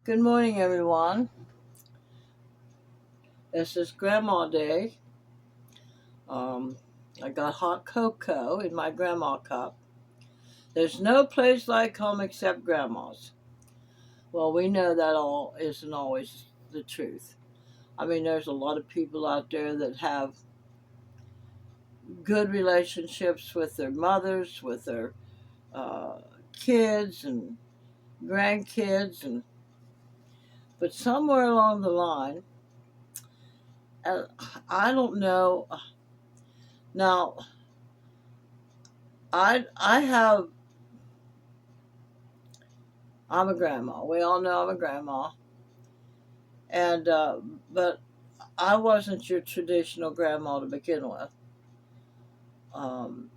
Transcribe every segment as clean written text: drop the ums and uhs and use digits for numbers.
Good morning, everyone. This is Grandma Day. Um, I got hot cocoa in my grandma cup. There's no place like home except Grandma's. Well, we know that all isn't always the truth. I mean, there's a lot of people out there that have good relationships with their mothers, with their uh, kids and grandkids, but somewhere along the line, uh, I don't know. Now, I have I'm a grandma. We all know I'm a grandma, and but I wasn't your traditional grandma to begin with. I'm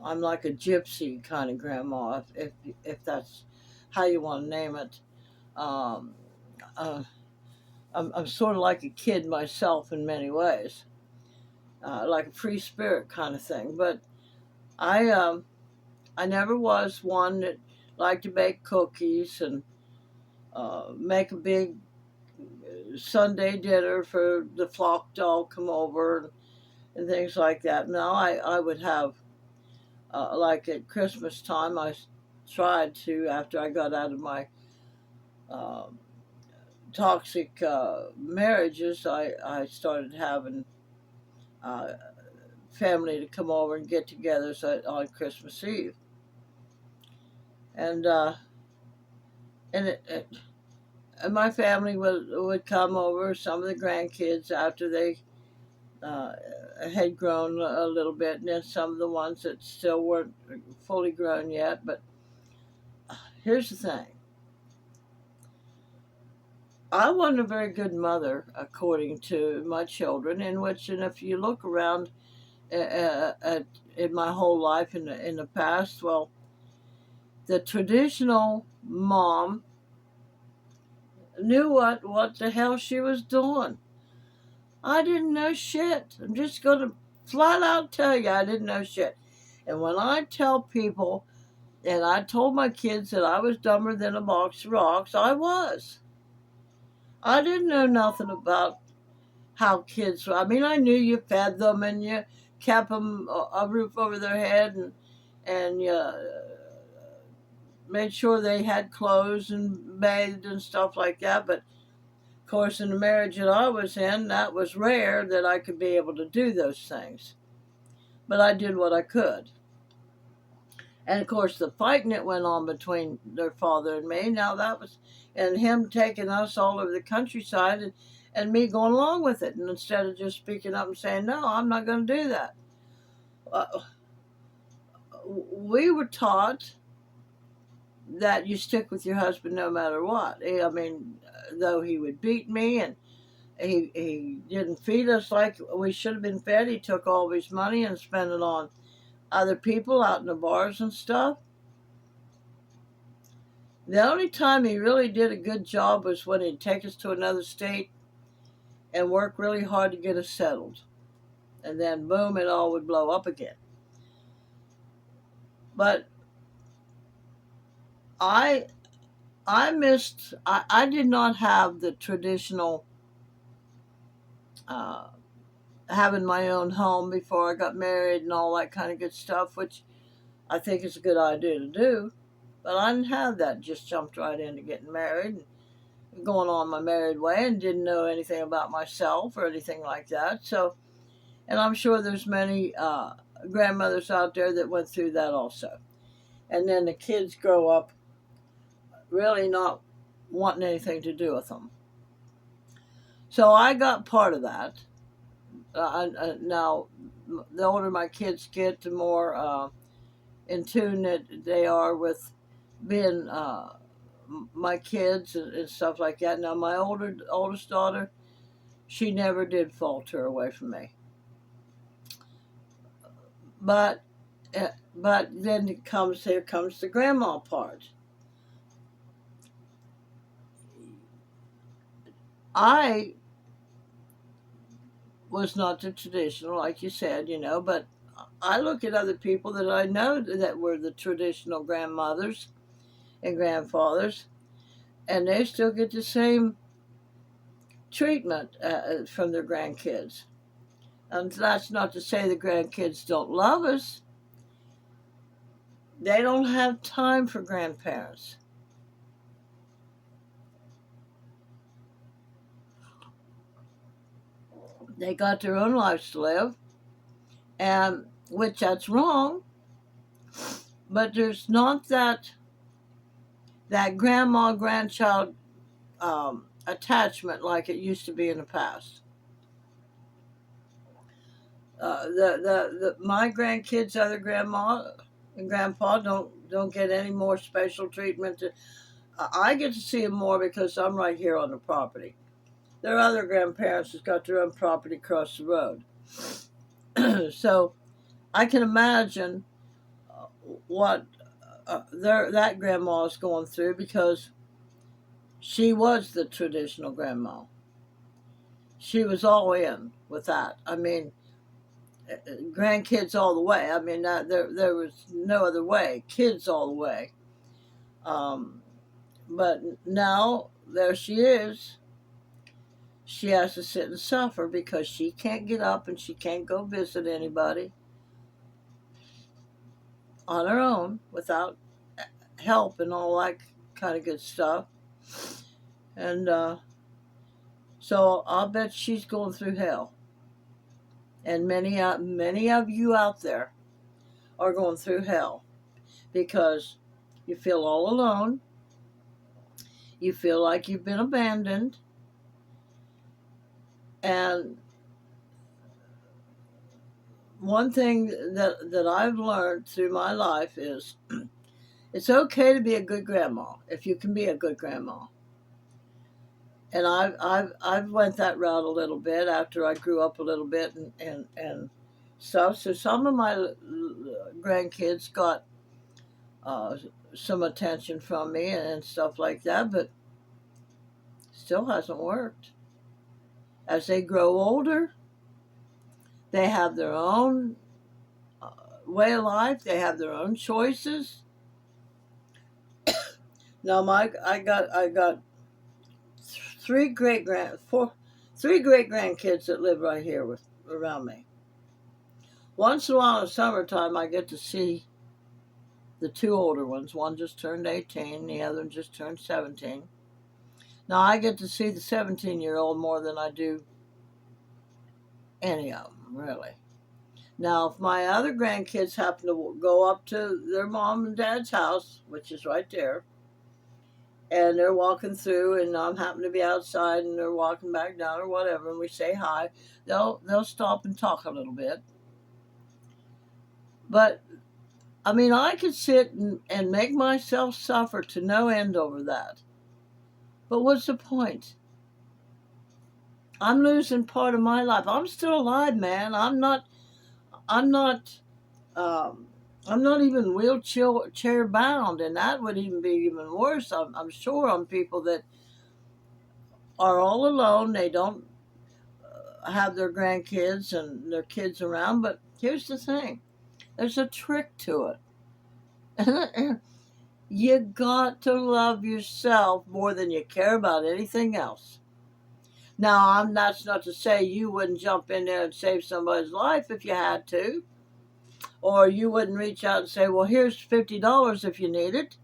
like a gypsy kind of grandma, if that's how you want to name it. Um, uh, I'm sort of like a kid myself in many ways, like a free spirit kind of thing. But I um, I never was one that liked to bake cookies and make a big Sunday dinner for the flock to all come over and things like that. Now I would have, like at Christmas time, I tried to, after I got out of my uh, toxic marriages, I started having uh, family to come over and get together on Christmas Eve. And, uh, and my family would come over, some of the grandkids after they uh, had grown a little bit, and then some of the ones that still weren't fully grown yet. But here's the thing: I wasn't a very good mother, according to my children. And if you look around at in my whole life in the past, well, the traditional mom knew what the hell she was doing. I didn't know shit. I'm just gonna flat out tell you I didn't know shit. And when I tell people, and I told my kids that I was dumber than a box of rocks, I was. I didn't know nothing about how kids were. I mean, I knew you fed them and you kept them a roof over their head and you made sure they had clothes and bathed and stuff like that. But of course, in the marriage that I was in, that was rare that I could be able to do those things. But I did what I could. And of course, the fighting that went on between their father and me, now that was, and him taking us all over the countryside and me going along with it. And instead of just speaking up and saying, no, I'm not going to do that. Uh, we were taught that you stick with your husband no matter what. I mean, though he would beat me and he didn't feed us like we should have been fed, he took all of his money and spent it on other people out in the bars and stuff. The only time he really did a good job was when he'd take us to another state and work really hard to get us settled. And then boom, it all would blow up again. But I I did not have the traditional uh, having my own home before I got married and all that kind of good stuff, which I think is a good idea to do. But I didn't have that. Just jumped right into getting married and going on my married way and didn't know anything about myself or anything like that. So, and I'm sure there's many grandmothers out there that went through that also. And then the kids grow up really not wanting anything to do with them. So I got part of that. Now, the older my kids get, the more in tune that they are with being my kids and stuff like that. Now, my oldest daughter, she never did falter away from me. But but then here comes the grandma part. I was not the traditional, like you said, but I look at other people that I know that were the traditional grandmothers and grandfathers, and they still get the same treatment from their grandkids. And that's not to say the grandkids don't love us. They don't have time for grandparents. They got their own lives to live, and which that's wrong. But there's not that grandma grandchild attachment like it used to be in the past. My grandkids, other grandma and grandpa don't get any more special treatment. I get to see them more because I'm right here on the property. Their other grandparents has got their own property across the road, so I can imagine what that grandma is going through because she was the traditional grandma. She was all in with that. I mean, grandkids all the way. I mean, there was no other way. Kids all the way. Um, but now there she is. She has to sit and suffer because she can't get up and she can't go visit anybody on her own without help and all that kind of good stuff. And so I'll bet she's going through hell. And many of you out there are going through hell because you feel all alone. You feel like you've been abandoned. And one thing that I've learned through my life is it's okay to be a good grandma if you can be a good grandma. And I've went that route a little bit after I grew up a little bit and stuff. So some of my grandkids got uh, some attention from me and stuff like that, but still hasn't worked. As they grow older, they have their own way of life. They have their own choices. Now, I got three three great grandkids that live right here around me. Once in a while in the summertime, I get to see the two older ones. One just turned 18, the other just turned 17. Now I get to see the 17-year-old more than I do any of them, really. Now, if my other grandkids happen to go up to their mom and dad's house, which is right there, and they're walking through, and I'm happen to be outside, and they're walking back down or whatever, and we say hi, they'll stop and talk a little bit. But I mean, I could sit and make myself suffer to no end over that. But what's the point? I'm losing part of my life. I'm still alive, man. I'm not um, I'm not even wheelchair bound, and that would even be even worse. I'm sure on people that are all alone. They don't have their grandkids and their kids around. But here's the thing: there's a trick to it. You got to love yourself more than you care about anything else. Now, that's not to say you wouldn't jump in there and save somebody's life if you had to, or you wouldn't reach out and say, well, here's $50 if you need it.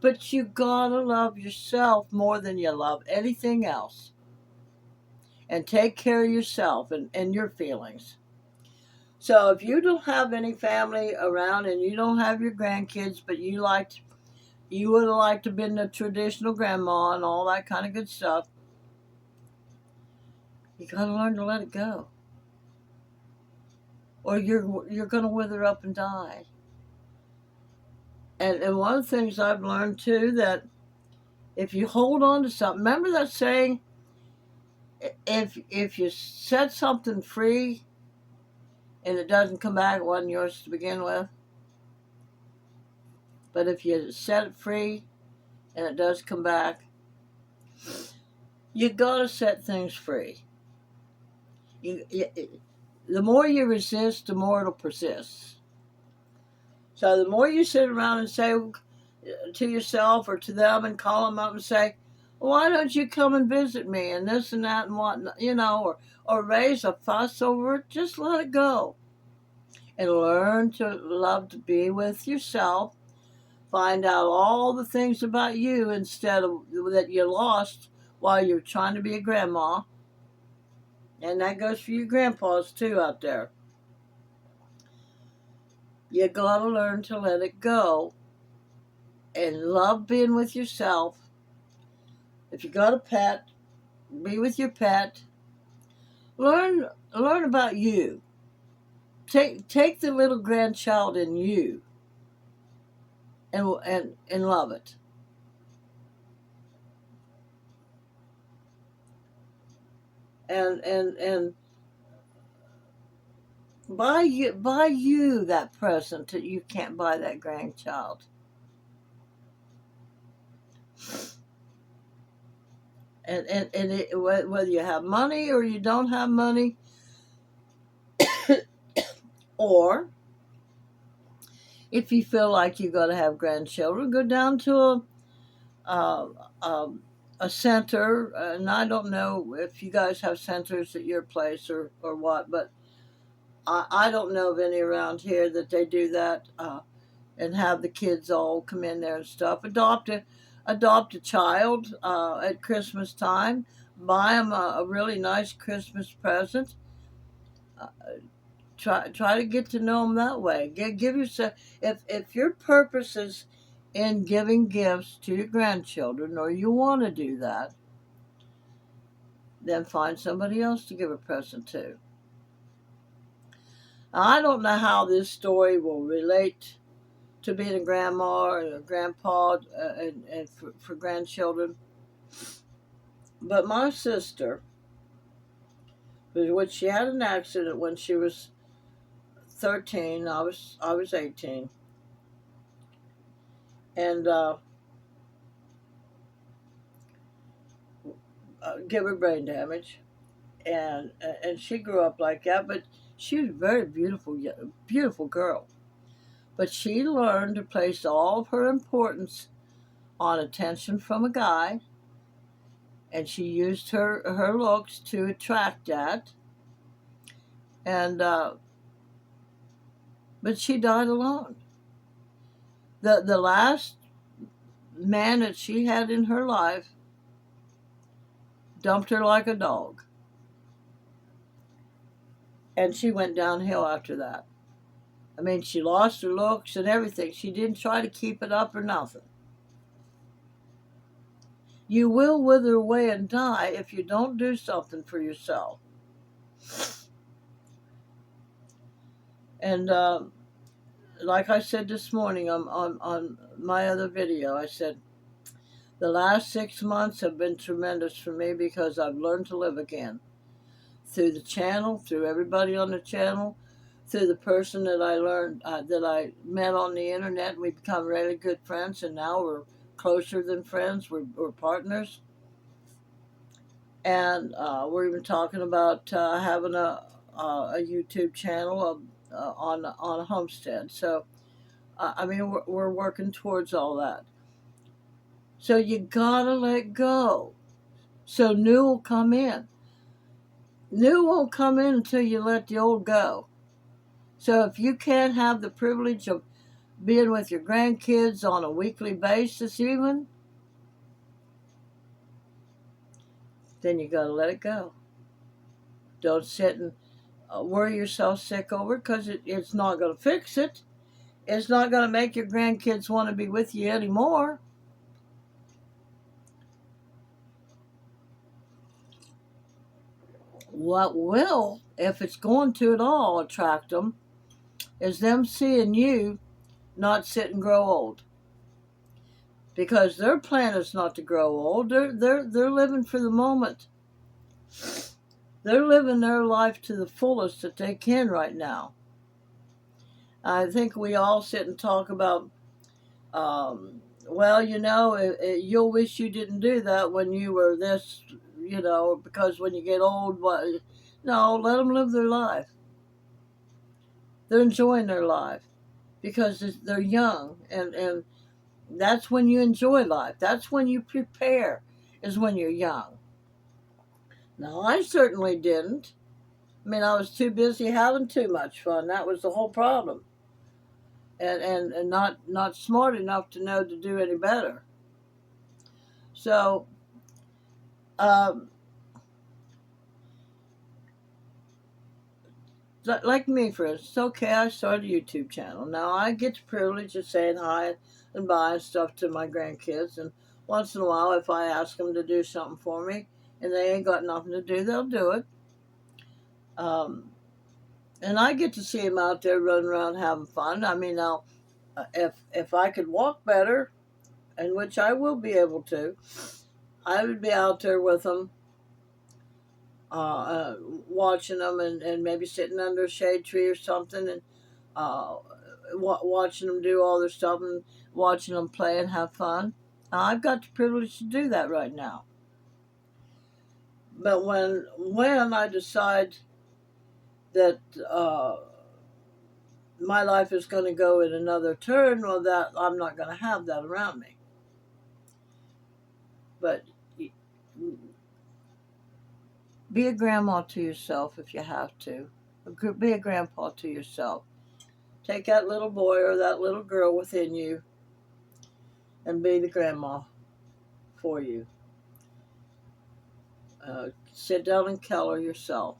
But you gotta love yourself more than you love anything else. And take care of yourself and your feelings. So if you don't have any family around and you don't have your grandkids, but you would have liked to have been the traditional grandma and all that kind of good stuff, you gotta learn to let it go. Or you're gonna wither up and die. And one of the things I've learned too, that if you hold on to something, remember that saying, if you set something free and it doesn't come back, it wasn't yours to begin with. But if you set it free and it does come back, you gotta set things free. The more you resist, the more it'll persist. So the more you sit around and say to yourself or to them and call them up and say, why don't you come and visit me and this and that and what, or raise a fuss over it, just let it go and learn to love to be with yourself. Find out all the things about you instead of that you lost while you're trying to be a grandma. And that goes for you grandpas too out there. You gotta learn to let it go and love being with yourself. If you got a pet, be with your pet. Learn about you. Take the little grandchild in you and love it. And buy you that present that you can't buy that grandchild. Whether you have money or you don't have money, or if you feel like you got to have grandchildren, go down to uh, um, a center. And I don't know if you guys have centers at your place or what, but I don't know of any around here that they do that and have the kids all come in there and stuff. Adopt a child at Christmas time. Buy them a really nice Christmas present. Uh, try to get to know them that way. Give yourself, if your purpose is in giving gifts to your grandchildren, or you want to do that, then find somebody else to give a present to. Now, I don't know how this story will relate to being a grandma or a grandpa and for grandchildren, but my sister, which she had an accident when she was 13, I was 18, and give her brain damage, and she grew up like that. But she was a very beautiful girl. But she learned to place all of her importance on attention from a guy, and she used her looks to attract that. And but she died alone. The last man that she had in her life dumped her like a dog, and she went downhill after that. I mean, she lost her looks and everything. She didn't try to keep it up or nothing. You will wither away and die if you don't do something for yourself. And like I said this morning on my other video, I said, the last 6 months have been tremendous for me because I've learned to live again. Through the channel, through everybody on the channel, through the person that I met on the internet. We become really good friends, and now we're closer than friends. We're partners. And we're even talking about having a YouTube channel on a homestead. So, I mean, we're working towards all that. So you gotta let go. So new will come in. New won't come in until you let the old go. So if you can't have the privilege of being with your grandkids on a weekly basis even, then you gotta let it go. Don't sit and worry yourself sick over it, because it's not going to fix it. It's not going to make your grandkids want to be with you anymore. What will, if it's going to at all attract them, is them seeing you not sit and grow old. Because their plan is not to grow old. They're living for the moment. They're living their life to the fullest that they can right now. I think we all sit and talk about, well, you'll wish you didn't do that when you were this, because when you get old, no, let them live their life. They're enjoying their life. because they're young, and that's when you enjoy life. That's when you prepare, is when you're young. Now, I certainly didn't. I mean, I was too busy having too much fun. That was the whole problem. And not smart enough to know to do any better. So, um, like me, for instance, okay, I started a YouTube channel. Now, I get the privilege of saying hi and buying stuff to my grandkids. And once in a while, if I ask them to do something for me and they ain't got nothing to do, they'll do it. Um, and I get to see them out there running around having fun. I mean, now, if I could walk better, and which I will be able to, I would be out there with them, watching them, and maybe sitting under a shade tree or something, and uh, watching them do all their stuff and watching them play and have fun. I've got the privilege to do that right now. But when I decide that my life is going to go in another turn, well, that I'm not going to have that around me. But be a grandma to yourself if you have to. Be a grandpa to yourself. Take that little boy or that little girl within you and be the grandma for you. Sit down and color yourself.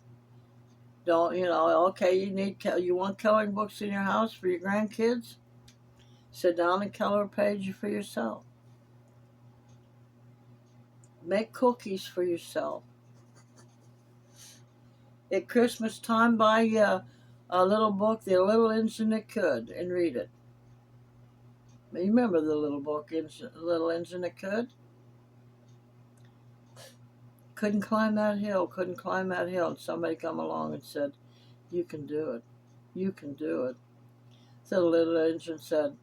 Don't, okay, you want coloring books in your house for your grandkids? Sit down and color a page for yourself. Make cookies for yourself. At Christmas time, buy a little book, The Little Engine That Could, and read it. You remember the little book, Little Engine That Could? Couldn't climb that hill, and somebody come along and said, you can do it. You can do it. So the little engine said,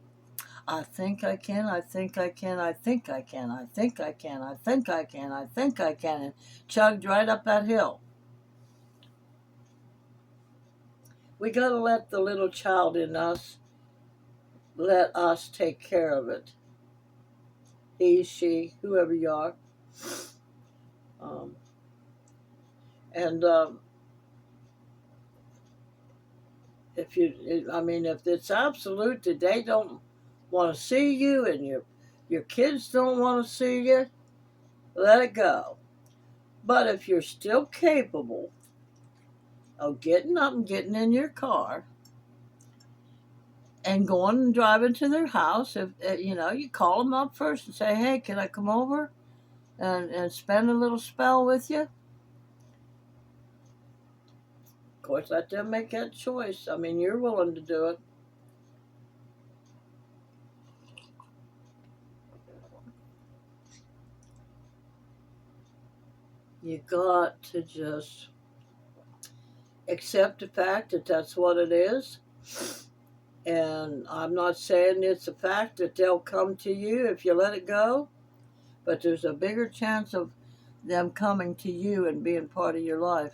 I think I can, I think I can, I think I can, I think I can, I think I can, I think I can, and chugged right up that hill. We got to let the little child in us, let us take care of it. He, she, whoever you are. And if it's absolute that they don't want to see you and your kids don't want to see you, let it go. But if you're still capable of getting up and getting in your car and going and driving to their house, if you call them up first and say, hey, can I come over and spend a little spell with you? Of course, let them make that choice. I mean, you're willing to do it. You got to just accept the fact that that's what it is. And I'm not saying it's a fact that they'll come to you if you let it go, but there's a bigger chance of them coming to you and being part of your life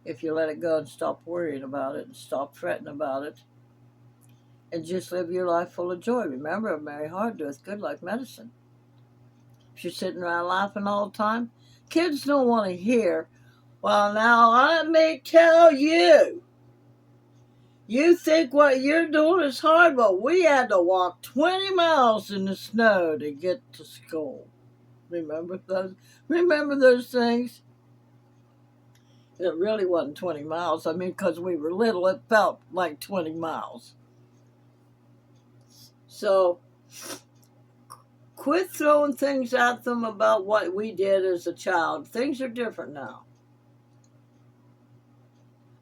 if you let it go and stop worrying about it and stop fretting about it and just live your life full of joy. Remember, Mary Hart doeth good like medicine. If you're sitting around laughing all the time, kids don't want to hear, well, now let me tell you, you think what you're doing is hard, but we had to walk 20 miles in the snow to get to school. Remember those things? It really wasn't 20 miles. I mean, because we were little, it felt like 20 miles. So quit throwing things at them about what we did as a child. Things are different now.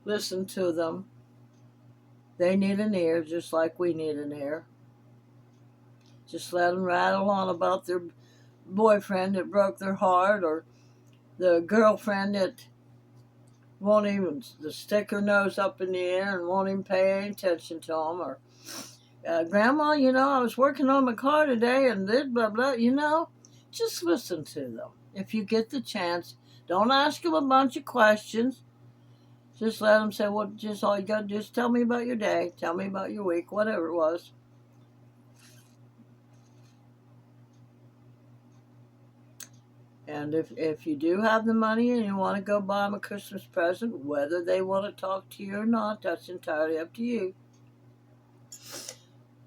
Listen to them. They need an ear just like we need an ear. Just let them rattle on about their boyfriend that broke their heart, or the girlfriend that won't even stick her nose up in the air and won't even pay any attention to them, or Grandma, I was working on my car today and did blah, blah, just listen to them. If you get the chance, don't ask them a bunch of questions. Just let them say, well, just all you got to do is tell me about your day, tell me about your week, whatever it was. And if you do have the money and you want to go buy them a Christmas present, whether they want to talk to you or not, that's entirely up to you.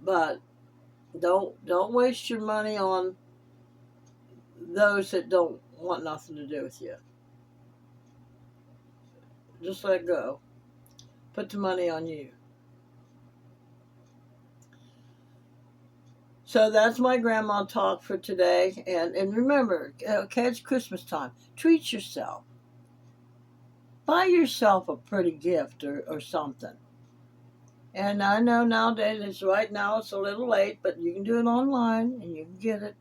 But don't waste your money on those that don't want nothing to do with you. Just let go. Put the money on you. So that's my grandma talk for today. And remember, okay, it's Christmas time. Treat yourself. Buy yourself a pretty gift or something. And I know nowadays, right now it's a little late, but you can do it online and you can get it.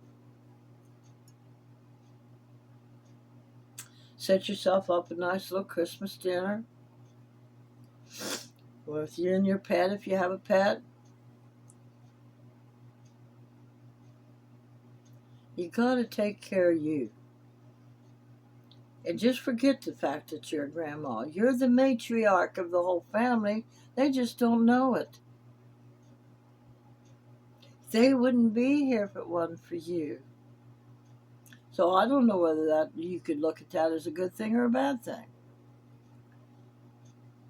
Set yourself up a nice little Christmas dinner with you and your pet if you have a pet. You got to take care of you. And just forget the fact that you're a grandma. You're the matriarch of the whole family. They just don't know it. They wouldn't be here if it wasn't for you. So I don't know whether that you could look at that as a good thing or a bad thing.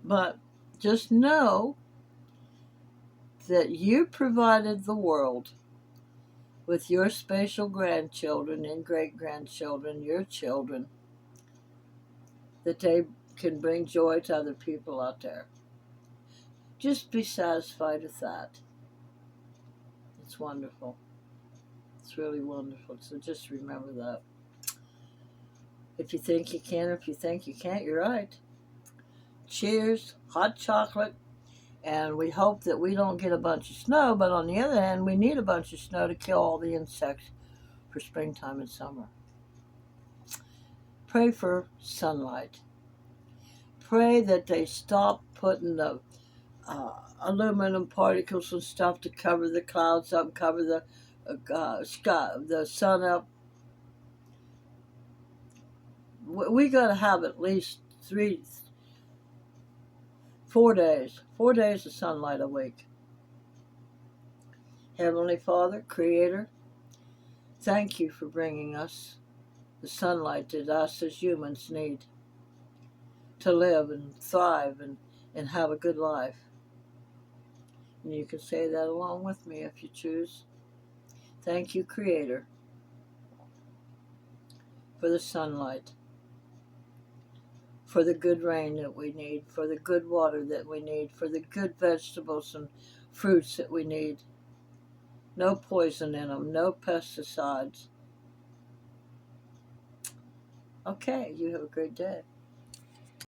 But just know that you provided the world with your special grandchildren and great-grandchildren, your children, that they can bring joy to other people out there. Just be satisfied with that. It's wonderful. It's really wonderful. So just remember that. If you think you can, if you think you can't, you're right. Cheers, hot chocolate, and we hope that we don't get a bunch of snow, but on the other hand, we need a bunch of snow to kill all the insects for springtime and summer. Pray for sunlight. Pray that they stop putting the aluminum particles and stuff to cover the clouds up, cover the sun up. We got to have at least 4 days of sunlight a week. Heavenly Father, Creator, thank you for bringing us the sunlight that us as humans need to live and thrive and have a good life. And you can say that along with me if you choose. Thank you, Creator, for the sunlight, for the good rain that we need, for the good water that we need, for the good vegetables and fruits that we need. No poison in them, no pesticides. Okay, you have a great day.